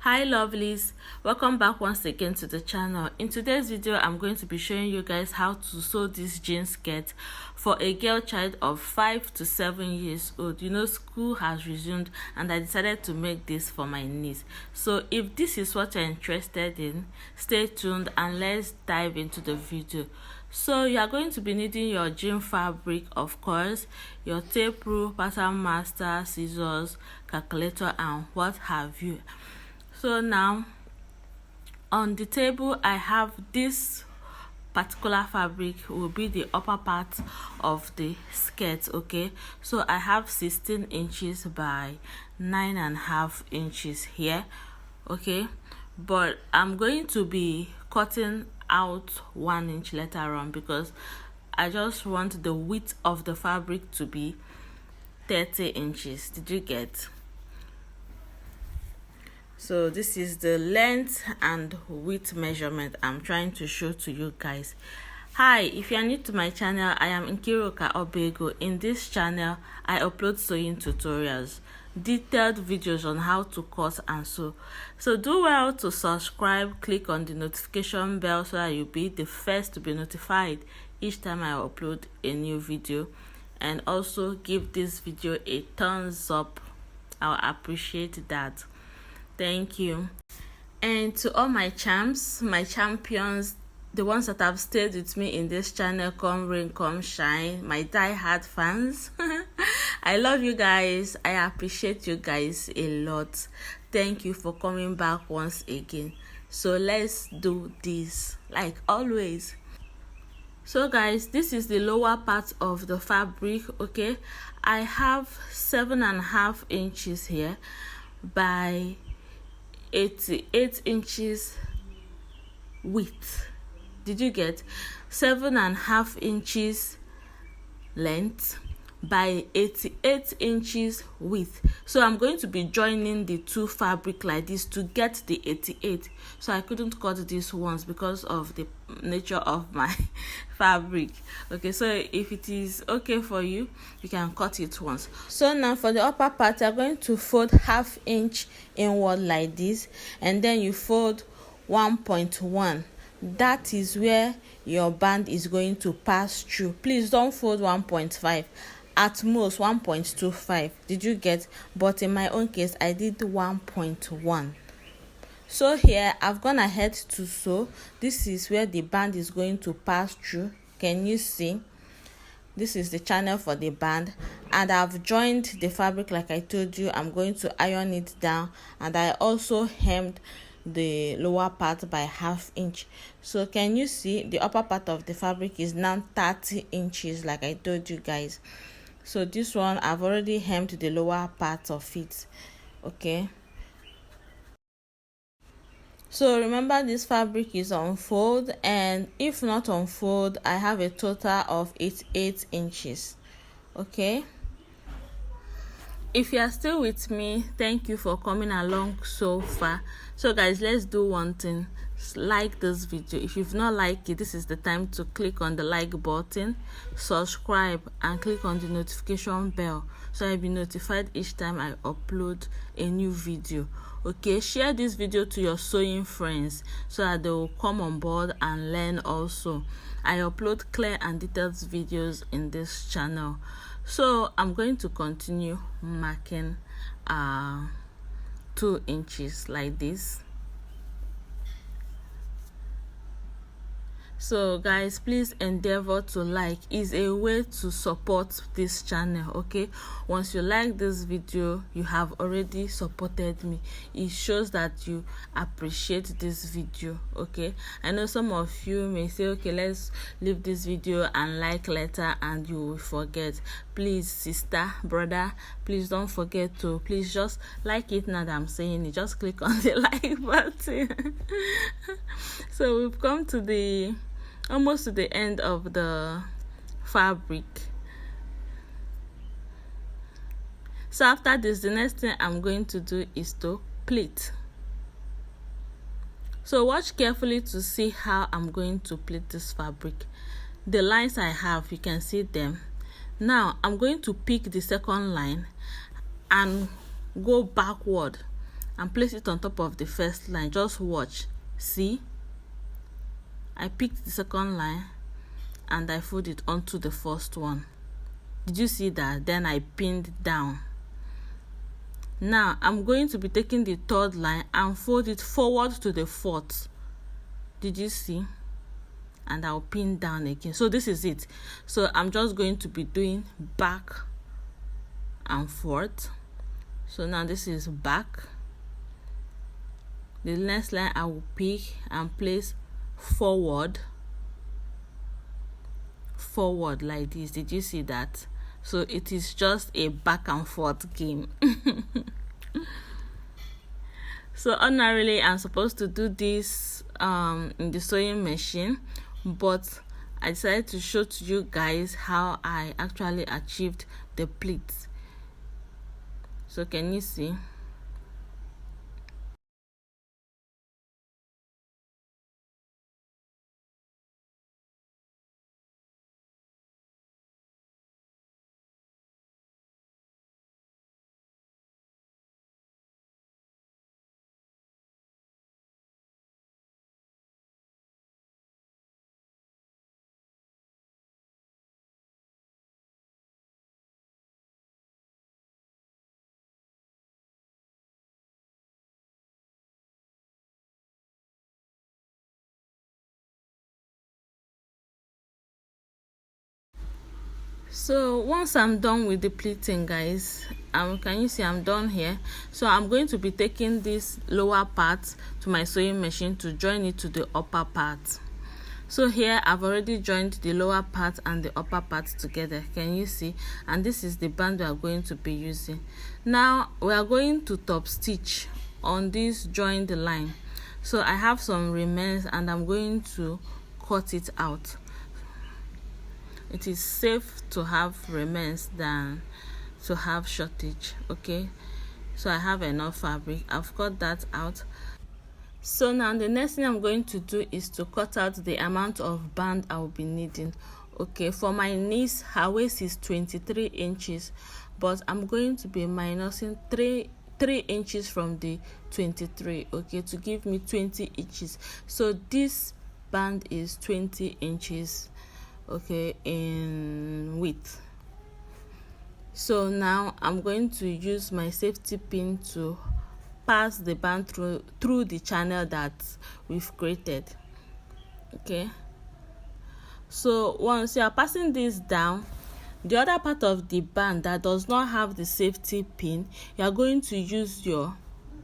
Hi lovelies, welcome back once again to the channel. In today's video I'm going to be showing you guys how to sew this jean skirt for a girl child of 5 to 7 years old. You know, school has resumed and I decided to make this for my niece. So if this is what you're interested in, stay tuned and let's dive into the video. So you are going to be needing your jean fabric, of course, your tape rule, pattern master, scissors, calculator and what have you. So now on the table I have this particular fabric, will be the upper part of the skirt. Okay, so I have 16 inches by 9.5 inches here. Okay, but I'm going to be cutting out 1 inch later on because I just want the width of the fabric to be 30 inches. Did you get? So this is the length and width measurement I'm trying to show to you guys. Hi, if you are new to my channel, I am Nkiruka Obaego. In this channel I upload sewing tutorials, detailed videos on how to cut and sew. So do well to subscribe, click on the notification bell so that you'll be the first to be notified each time I upload a new video, and also give this video a thumbs up. I'll appreciate that. Thank you. And to all my champs, my champions, the ones that have stayed with me in this channel, come rain come shine, my die-hard fans, I love you guys. I appreciate you guys a lot. Thank you for coming back once again. So let's do this like always. So guys, this is the lower part of the fabric. Okay, I have 7.5 inches here by 88 inches width. Did you get? 7.5 inches length by 88 inches width. So I'm going to be joining the two fabric like this to get the 88. So I couldn't cut these ones because of the nature of my fabric. Okay, so if it is okay for you, you can cut it once. So now for the upper part, you're going to fold 1/2 inch inward like this, and then you fold 1.1. That is where your band is going to pass through. Please don't fold 1.5, at most 1.25. Did you get? But in my own case I did 1.1. So here I've gone ahead to sew. This is where the band is going to pass through. Can you see? This is the channel for the band, and I've joined the fabric like I told you. I'm going to iron it down, and I also hemmed the lower part by 1/2 inch. So can you see the upper part of the fabric is now 30 inches like I told you guys. So this one I've already hemmed the lower part of it. Okay, so remember this fabric is on fold, and if not on fold I have a total of 88 inches. Okay, if you are still with me, thank you for coming along so far. So guys, let's do one thing. Like this video. If you've not liked it, this is the time to click on the like button, subscribe and click on the notification bell so I'll be notified each time I upload a new video. Okay, share this video to your sewing friends so that they will come on board and learn also. I upload clear and detailed videos in this channel. So I'm going to continue marking 2 inches like this. So guys, please endeavor to like. Is a way to support this channel. Okay, once you like this video, you have already supported me. It shows that you appreciate this video. Okay, I know some of you may say, okay, let's leave this video and like later, and you will forget. Please, sister, brother, please don't forget to please just like it now that I'm saying it. Just click on the like button. So we've come to the almost to the end of the fabric. So after this, the next thing I'm going to do is to pleat. So watch carefully to see how I'm going to pleat this fabric. The lines I have, you can see them. Now I'm going to pick the second line and go backward and place it on top of the first line. Just watch. See, I picked the second line and I fold it onto the first one. Did you see that? Then I pinned down. Now I'm going to be taking the third line and fold it forward to the fourth. Did you see? And I'll pin down again. So this is it. So I'm just going to be doing back and forth. So now this is back. The next line I will pick and place forward like this. Did you see that? So it is just a back and forth game. So ordinarily I'm supposed to do this in the sewing machine, but I decided to show to you guys how I actually achieved the pleats. So can you see? So once I'm done with the pleating, guys, can you see I'm done here? So I'm going to be taking this lower part to my sewing machine to join it to the upper part. So here I've already joined the lower part and the upper part together. Can you see? And this is the band we are going to be using. Now we are going to top stitch on this joined line. So I have some remains and I'm going to cut it out. It is safe to have remains than to have shortage. Okay, so I have enough fabric. I've cut that out. So now the next thing I'm going to do is to cut out the amount of band I will be needing. Okay, for my niece, her waist is 23 inches, but I'm going to be minusing 3 inches from the 23, okay, to give me 20 inches. So this band is 20 inches, okay, in width. So now I'm going to use my safety pin to pass the band through the channel that we've created. Okay, so once you are passing this down, the other part of the band that does not have the safety pin, you are going to use your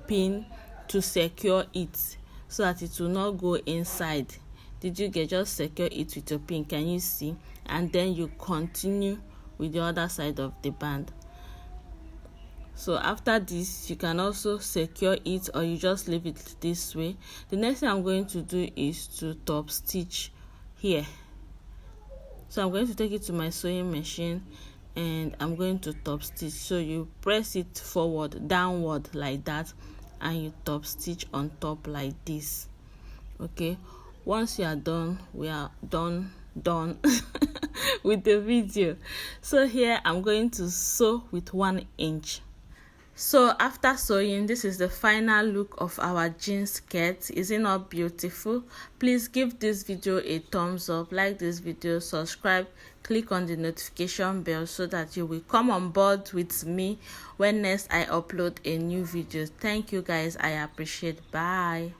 pin to secure it so that it will not go inside. Did you get? Just secure it with your pin. Can you see? And then you continue with the other side of the band. So after this, you can also secure it or you just leave it this way. The next thing I'm going to do is to top stitch here. So I'm going to take it to my sewing machine and I'm going to top stitch. So you press it forward, downward like that, and you top stitch on top like this. Okay, once you are done, we are done with the video. So here I'm going to sew with 1 inch. So after sewing, this is the final look of our jean skirt. Is it not beautiful? Please give this video a thumbs up, like this video, subscribe, click on the notification bell so that you will come on board with me when next I upload a new video. Thank you guys, I appreciate. Bye.